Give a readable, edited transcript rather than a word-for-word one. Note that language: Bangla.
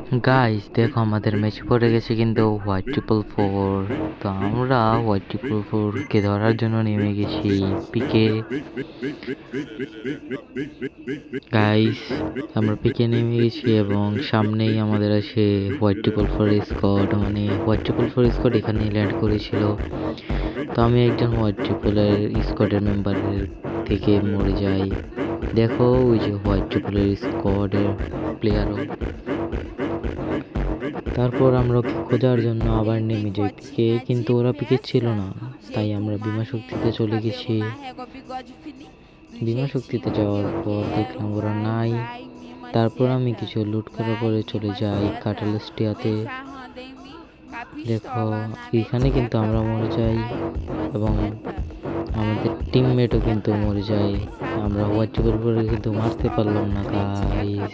গাইস দেখো আমাদের ম্যাচে পড়ে গেছে কিন্তু হোয়াইট 444। তো আমরা হোয়াইট 444 কে ধরার জন্য নেমে গেছি পিকে। গাইস আমরা পিকে নেমে গেছি এবং সামনেই আমাদের আছে হোয়াইট 444 স্কোয়াড, মানে হোয়াইট 444 স্কোয়াড এখানে ল্যান্ড করেছিল। তো আমি একজন হোয়াইট 444 স্কোয়াডের মেম্বারের থেকে মরে যাই। দেখো ওই যে হোয়াইট 444 স্কোয়াডের প্লেয়ারও। তারপর আমরা ওকে খোঁজার জন্য আবার নেমে যাই পিকে, কিন্তু ওরা পিকে ছিল না, তাই আমরা বিমা শক্তিতে চলে গেছি। বিমা শক্তিতে যাওয়ার পর দেখলাম ওরা নাই। তারপর আমি কিছু লুট করার পরে চলে যাই কাটালস্টিয়াতে। দেখো এখানে কিন্তু আমরা মরে যাই এবং আমাদের টিমমেটও কিন্তু মরে যায়। আমরা হোয়াইট 444 কিন্তু মারতে পারলাম না গাইস।